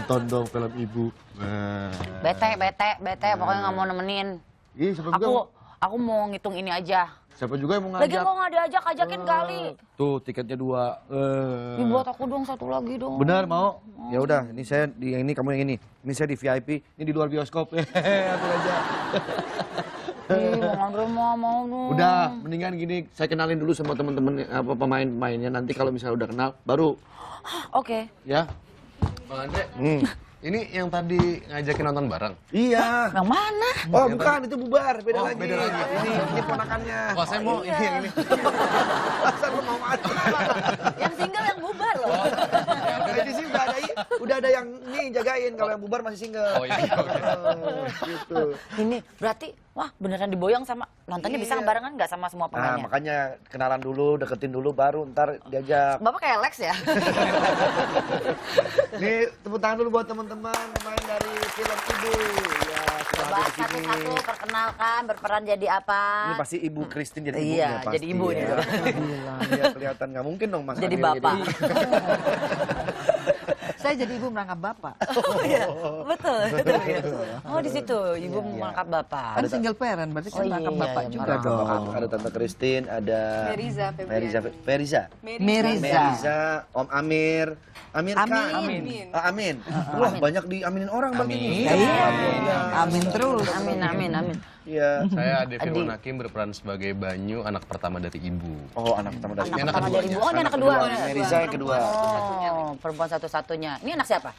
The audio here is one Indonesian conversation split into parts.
Nonton dong film ibu. Nah. Bete, pokoknya nggak mau nemenin. Ih, siapa juga? Aku mau ngitung ini aja. Siapa juga yang mau Lagi ngajak? mau nggak diajak, ajakin kali. Tuh, tiketnya 2. Ih, buat aku dong, satu lagi dong. Benar mau? Ya udah, ini saya di yang ini, kamu yang ini. Ini saya di VIP, ini di luar bioskop. Atur aja. Ih, Bang Andre mau dong. Udah, mendingan gini, saya kenalin dulu sama teman-teman pemain-pemainnya. Nanti kalau misalnya udah kenal, baru Oke. ya. Bang Andre, ini yang tadi ngajakin nonton bareng. Iya. Yang mana? Oh, bukan, itu bubar, beda lagi. Beda lagi. Ini ponakannya. Wah, saya mau ini yang ini. Masa lu mau aja? Yang single yang bubar loh. Jadi sih udah ada yang ini jagain, kalau yang bubar masih single. Oh iya, oke. Gitu. Ini berarti, wah beneran diboyong sama, nontonnya bisa barengan nggak sama semua Nah, pemainnya? makanya kenalan dulu, deketin dulu, baru ntar diajak. Bapak kayak Lex ya? Nih, tepuk tangan dulu buat teman-teman pemain dari film Ibu. Ya, sudah Coba hadir di sini. satu-satu perkenalkan, berperan jadi apa? Ini pasti Ibu Christine jadi ibunya Iya, pasti. jadi ibu ya. nih. Gila, ya kelihatan nggak mungkin dong Mas Jadi Adil bapak. Saya jadi ibu merangkap bapak. Oh iya, betul. Oh di situ, ibu mengangkat bapak. Kan single parent, berarti kan Oh, merangkap iya, bapak iya, juga merangkap dong. Ada Tante Christine, ada Meriza, Meriza. Meriza, Om Amir, Amir Khan. Amin. Amin. Wah, banyak diaminin orang berarti ini. Iya, amin terus. Amin. Iya. Saya Ade Firman Hakim berperan sebagai Banyu, anak pertama dari ibu. Oh, anak pertama dari Anak anak pertama dari ibu, keduanya. oh ini anak kedua. Meriza yang kedua. Oh, perempuan satu-satunya. Ini anak siapa?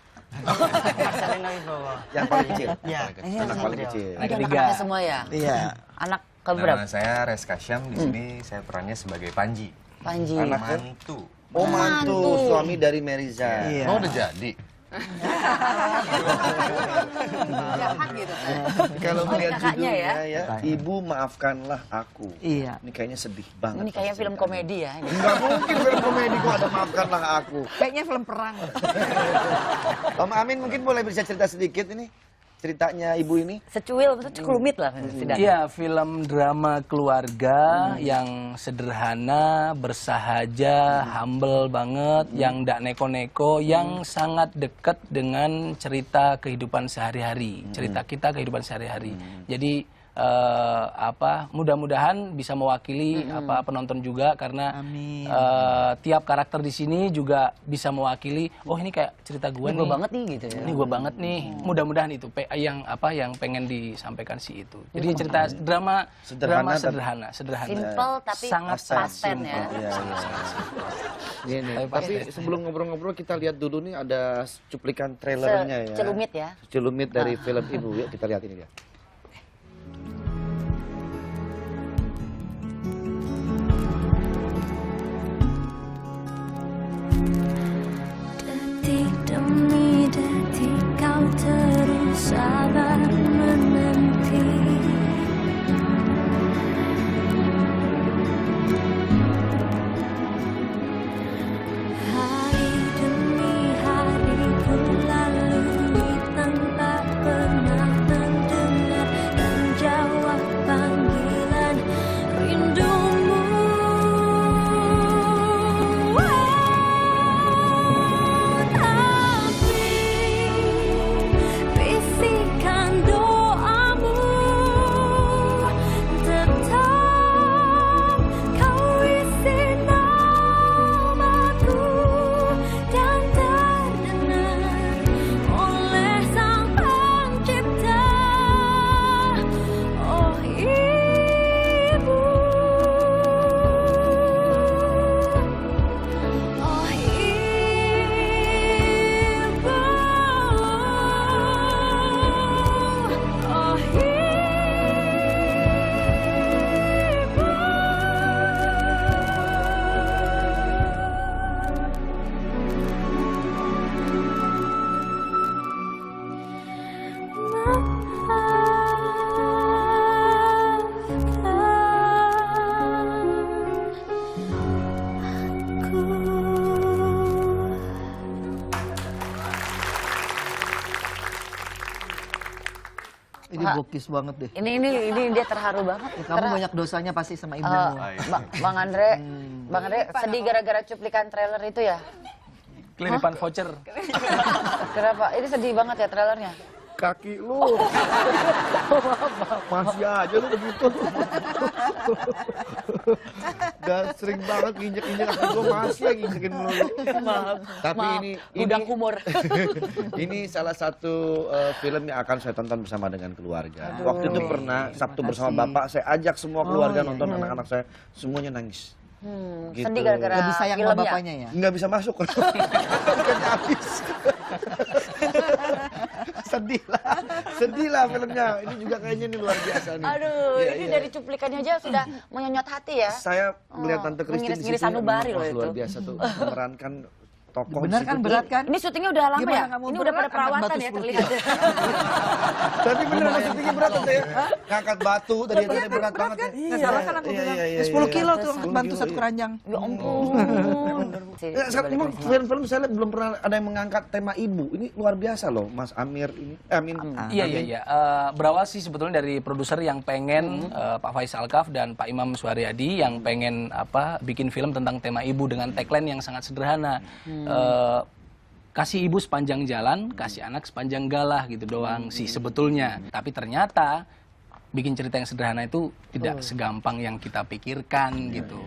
Yang paling kecil. Iya. Anak paling kecil. Ini anak-anaknya semua ya? Iya. Anak keberapa? Nama saya Res Kasyam, di sini saya perannya sebagai Panji. Panji. Anak Mantu. Oh, mantu suami dari Meriza. Iya. Oh, udah jadi. Jahat gitu. Kalau Oh, melihat kakaknya judulnya ya? ya, Ibu Maafkanlah Aku. Iya. Ini kayaknya sedih banget. Ini kayaknya pasti film ceritanya. komedi ya. Ini. Enggak mungkin film komedi kok ada Maafkanlah Aku. Kayaknya film perang. Om Amin mungkin boleh bisa cerita sedikit ini ceritanya ibu ini. Secuil, seculumit lah. Tidak. Iya, film drama keluarga yang sederhana, bersahaja, humble banget, yang ndak neko-neko, yang sangat dekat dengan cerita kehidupan sehari-hari, cerita kita kehidupan sehari-hari. Jadi mudah-mudahan bisa mewakili penonton juga karena Amin. tiap karakter di sini juga bisa mewakili. Oh ini kayak cerita gue Ini nih. gue banget nih gitu ya. Ini gue banget nih. Mudah-mudahan itu yang pengen disampaikan sih itu. Jadi cerita drama sederhana. Simple tapi sangat pasten ya. Ini. Tapi sebelum ngobrol-ngobrol kita lihat dulu nih ada cuplikan trailernya ya. Celumit ya. Celumit dari film Ibu. Yuk kita lihat ini dia. Detik demi detik kau terus sabar menanti. Hari demi hari pun lalui tanpa pernah mendengar dan jawab panggilan rindumu. Tapi bisikan doamu tetap kau isi namaku dan terdengar oleh Sang Pencipta. Oh Ibu, oh Ibu, oh Ini bokis banget deh. Ini dia terharu banget. Kamu banyak dosanya pasti sama ibu. Bang Andre sedih gara-gara cuplikan trailer itu ya? Keliripan voucher. Kenapa? Ini sedih banget ya trailernya. Kaki lu. Masih aja lu begitu. Dan sering banget nginjek-injek kaki gua, masih yang nginjekin melulu. Maaf. Tapi maaf. ini Gudang humor. ini salah satu film yang akan saya tonton bersama dengan keluarga. Waktu itu pernah Sabtu bersama bapak, saya ajak semua keluarga nonton, anak-anak saya semuanya nangis. Gitu. Sedih gara-gara Lebih sayang sama filmnya. bapaknya ya. Nggak bisa masuk. Tiketnya habis. Sedih lah filmnya. Ini juga kayaknya ini luar biasa nih. Aduh, Iya, ini iya. dari cuplikannya aja sudah menyonyot hati ya. Saya melihat Tante Christine di mengiris-ngiris situ sanubari memang loh luar itu. biasa tuh memerankan tokoh. Benar di situ kan, tuh. berat kan? Ini syutingnya udah lama Gimana ya? nggak mau Ini udah pada berat, angkat perawatan batu ya 10 terlihat. Tapi beneran syutingnya berat Tante ya. Ngangkat batu tadi Tante berat banget ya. Nggak salah kan aku Iya, bilang. iya, iya, 10 iya. kilo tuh Pantesan. bantu satu keranjang. Ya ampun. Ya, sekarang memang film-film saya lihat belum pernah ada yang mengangkat tema ibu. Ini luar biasa loh, Mas Amir ini. Amin. Iya. Berawal sih sebetulnya dari produser yang pengen Pak Faisal Kaf dan Pak Imam Suharyadi yang pengen bikin film tentang tema ibu dengan tagline yang sangat sederhana. Kasih ibu sepanjang jalan, kasih anak sepanjang galah gitu doang sih sebetulnya. Tapi ternyata bikin cerita yang sederhana itu tidak segampang yang kita pikirkan gitu.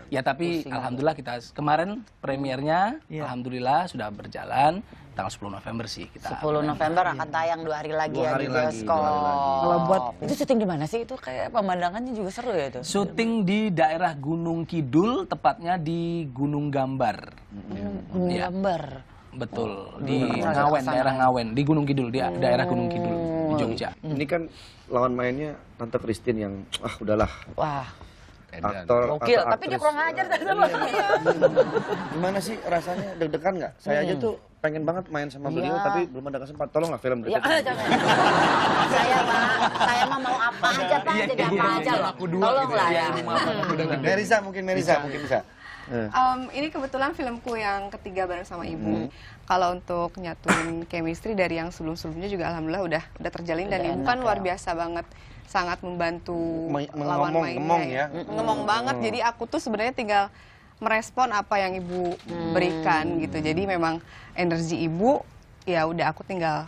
Ya tapi alhamdulillah kita kemarin premiernya alhamdulillah sudah berjalan tanggal 10 November sih kita. 10 November akan tayang 2 hari lagi 2 ya hari di lagi, bioskop. 2 hari lagi. Kalau buat Itu syuting di mana sih? Itu kayak pemandangannya juga seru ya itu. Syuting di daerah Gunung Kidul, tepatnya di Gunung Gambar. Gunung Iya. Gambar. Betul, di Ngawen, daerah Ngawen, di Gunung Kidul, di daerah Gunung Kidul, di Jogja. Ini kan lawan mainnya Tante Christine yang udahlah Wah, aktor gokil. atau Tapi dia aktris. kurang ajar tadi sama. Gimana sih rasanya, deg-degan nggak? Saya aja tuh pengen banget main sama beliau Iya. tapi belum ada kesempatan. Tolonglah film Ya, berikutnya. jangan. saya mah mau apa aja Pak, jadi apa aja loh. Tolonglah ya. Merisa mungkin bisa. Ini kebetulan filmku yang ketiga bareng sama ibu. Kalau untuk nyatuin chemistry dari yang sebelum-sebelumnya juga alhamdulillah udah terjalin dan Udah ibu enak kan luar ya. biasa banget, sangat membantu lawan Ngomong mainnya. ya. Ngomong banget. Jadi aku tuh sebenarnya tinggal merespon apa yang ibu berikan gitu. Jadi memang energi ibu ya udah aku tinggal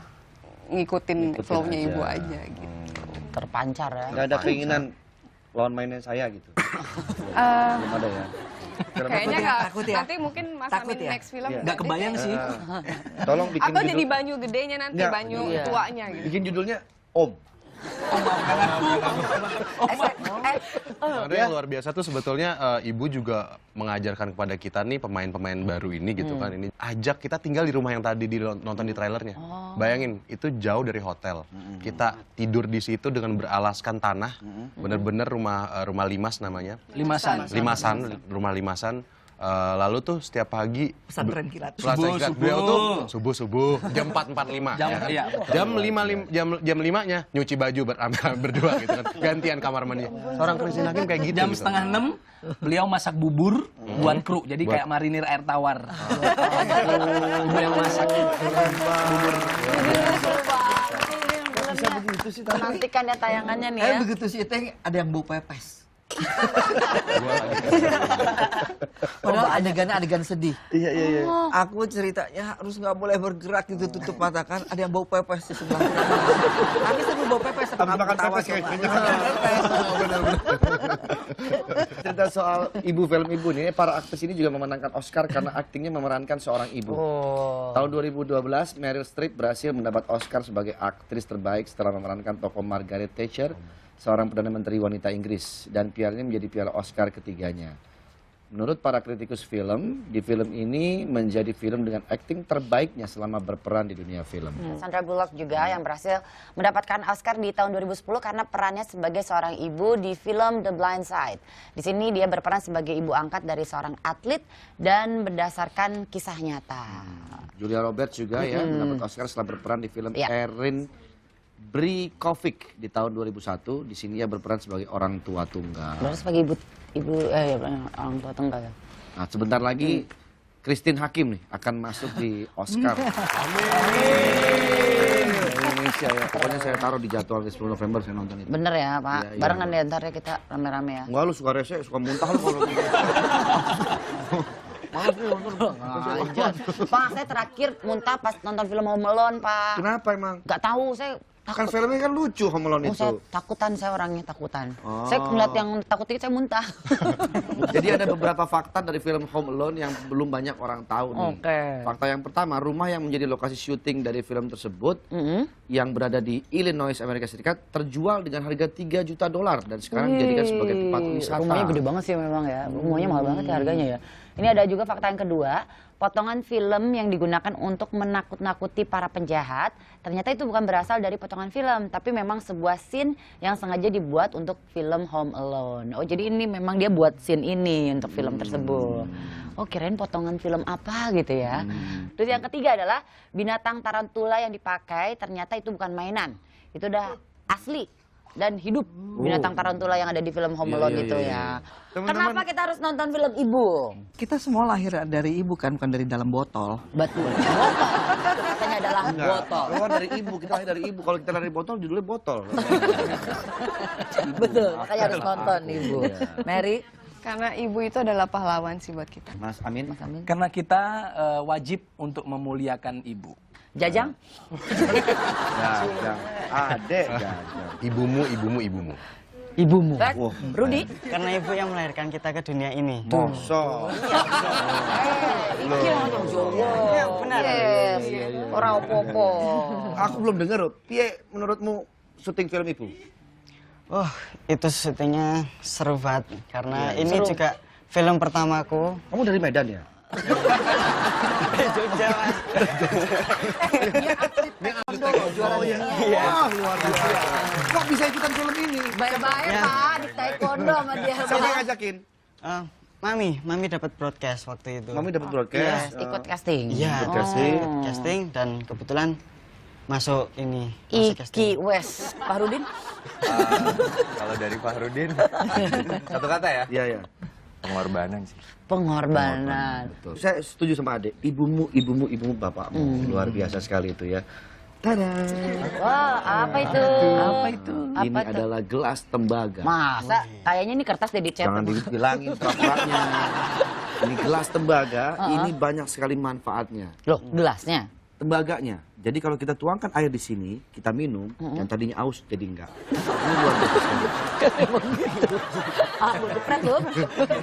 ngikutin flow-nya aja. ibu aja gitu. Terpancar ya. Nggak ada keinginan lawan mainnya saya gitu. Belum ada ya. Film Kayaknya apa? nggak. Takut ya? Nanti mungkin Mas Takut Amin ya? next film Iya. Nggak kebayang sih. Tolong bikin atau jadi judul, banyu gedenya nanti, Nggak, banyu iya. tuanya gitu. bikin judulnya Om. Ada yang luar biasa tuh sebetulnya ibu juga mengajarkan kepada kita nih pemain-pemain baru ini gitu kan. Ini ajak kita tinggal di rumah yang tadi nonton di trailernya. Bayangin itu jauh dari hotel. Kita tidur di situ dengan beralaskan tanah. Bener-bener rumah limas namanya. Limasan. Rumah limasan. Lalu tuh setiap pagi pesantren kilat. Beliau tuh subuh jam 4.45 Jam- ya kan? iya, betul. jam 5-nya nyuci baju berdua gitu kan. Gantian kamar mandi. Seorang Christine Hakim kayak gitu. Jam gitu. setengah 6 beliau masak bubur buat kru, jadi kayak marinir air tawar. Ibu yang masak. Bisa begitu sih Tante? Nantikan ya tayangannya nih ya. Begitu sih Teh, ada yang bau pepes. Padahal adegan sedih. Iya. Aku ceritanya harus nggak boleh bergerak gitu, tutup mata kan. Ada yang bau pepes di sebelah. Kami sering bau pepes. Habis makan pepes kayaknya. Cerita soal ibu, film ibu nih, para aktris ini juga memenangkan Oscar karena aktingnya memerankan seorang ibu. Tahun 2012, Meryl Streep berhasil mendapat Oscar sebagai aktris terbaik setelah memerankan tokoh Margaret Thatcher, seorang Perdana Menteri wanita Inggris, dan pialanya menjadi piala Oscar ketiganya. Menurut para kritikus film, di film ini menjadi film dengan akting terbaiknya selama berperan di dunia film. Sandra Bullock juga yang berhasil mendapatkan Oscar di tahun 2010 karena perannya sebagai seorang ibu di film The Blind Side. Di sini dia berperan sebagai ibu angkat dari seorang atlet dan berdasarkan kisah nyata. Julia Roberts juga ya mendapat Oscar setelah berperan di film Iya. Erin Brockovich di tahun 2001. Di sini ia berperan sebagai orang tua tunggal. Berarti sebagai orang tua tunggal ya. Nah, sebentar lagi Christine Hakim nih akan masuk di Oscar. Amin. Indonesia ya. Pokoknya saya taruh di jadwal di 10 November saya nonton itu. Bener ya Pak, Iya, iya. barengan di antaranya kita rame-rame ya. Enggak, lu suka rese, suka muntah lu kalau gitu. Malas nih nonton. Lanjut. Pak, saya terakhir muntah pas nonton film Home Alone, Pak. Kenapa emang? Gak tahu, saya Kan takut. filmnya kan lucu Home Alone Oh, saya itu. takutan, saya orangnya takutan. Oh. Saya ngeliat yang takut dikit, saya muntah. Jadi ada beberapa fakta dari film Home Alone yang belum banyak orang tahu nih. Oke. Fakta yang pertama, rumah yang menjadi lokasi syuting dari film tersebut Mm-hmm. yang berada di Illinois, Amerika Serikat terjual dengan harga $3 juta dan sekarang dijadikan sebagai tempat wisata. Rumahnya gede banget sih memang ya. Rumahnya mahal banget ya harganya ya. Ini ada juga fakta yang kedua, potongan film yang digunakan untuk menakut-nakuti para penjahat, ternyata itu bukan berasal dari potongan film, tapi memang sebuah scene yang sengaja dibuat untuk film Home Alone. Oh, jadi ini memang dia buat scene ini untuk film tersebut. Oh, kirain potongan film apa gitu ya. Terus yang ketiga adalah binatang tarantula yang dipakai ternyata itu bukan mainan. Itu udah asli dan hidup binatang tarantula yang ada di film Home Alone itu ya. Teman-teman- Kenapa kita harus nonton film Ibu? Kita semua lahir dari ibu kan, bukan dari dalam botol. Betul. Botol. Katanya adalah botol. Keluar dari ibu, kita lahir dari ibu. Kalau kita dari botol, judulnya botol. Betul. Makanya harus nonton Ibu. Mary, Karena ibu itu adalah pahlawan sih buat kita. Mas Amin. Karena kita wajib untuk memuliakan ibu. Jajang? Jajang. Adek, Jajang. Ibumu, ibumu, ibumu. Ibumu. Rudi? Karena ibu yang melahirkan kita ke dunia ini. Mosok. Iki yang Jawa. Iya, benar. Yes. Ora opo-opo. Aku belum dengar, piye menurutmu syuting film Ibu? Oh, itu syutingnya seru banget. Karena ini seru. juga film pertamaku. Kamu dari Medan ya? Jogja, Mas. Oh iya. Wah, luar biasa. Kok bisa ikutan film ini? Baik-baik Ya. Pak, di taekwondo sama dia. Siapa yang ngajakin? Mami dapat broadcast waktu itu. Kami dapat broadcast. Ikut casting. Iya, Ikut casting. ikut casting dan kebetulan masuk ini. Masuk casting. Iki Wes. Pak Rudin? Kalau dari Fahrudin, satu kata ya, Iya, iya. pengorbanan sih. Pengorbanan. Betul. Saya setuju sama Adek. Ibumu, bapakmu. Luar biasa sekali itu ya. Tada. Wah, apa itu? Apa itu? Apa Ini tuh? adalah gelas tembaga. Masa? Kayaknya ini kertas deh dicetak. Jangan dibilangin pura-puranya. Ini gelas tembaga, ini banyak sekali manfaatnya. Loh, gelasnya? Tembaganya. Jadi kalau kita tuangkan air di sini, kita minum, yang tadinya aus jadi enggak. Ini luar biasa sekali. Ah, berat loh.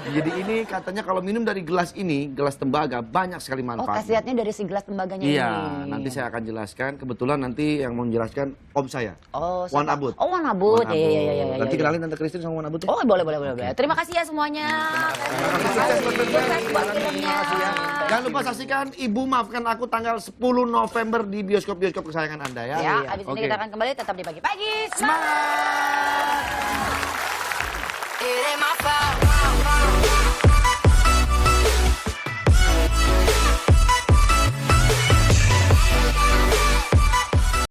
Jadi ini katanya kalau minum dari gelas ini, gelas tembaga, banyak sekali Oh, manfaatnya. khasiatnya dari si gelas tembaganya Iya, ini. nanti saya akan jelaskan. Kebetulan nanti yang mau menjelaskan om saya. Oh, Wan siapa? Abud. Oh, Wan Abud. Wan Iya, iya, iya. Nanti iya. kenalin Tante Christine sama Wan Abud ya. Oh, boleh. Terima kasih ya semuanya. Sukses buat filmnya. Jangan lupa saksikan Ibu Maafkan Aku tanggal 10 November di bioskop-bioskop kesayangan Anda ya. Ya, abis ini Oke. kita akan kembali tetap di pagi-pagi. Semangat! It ain't my fault.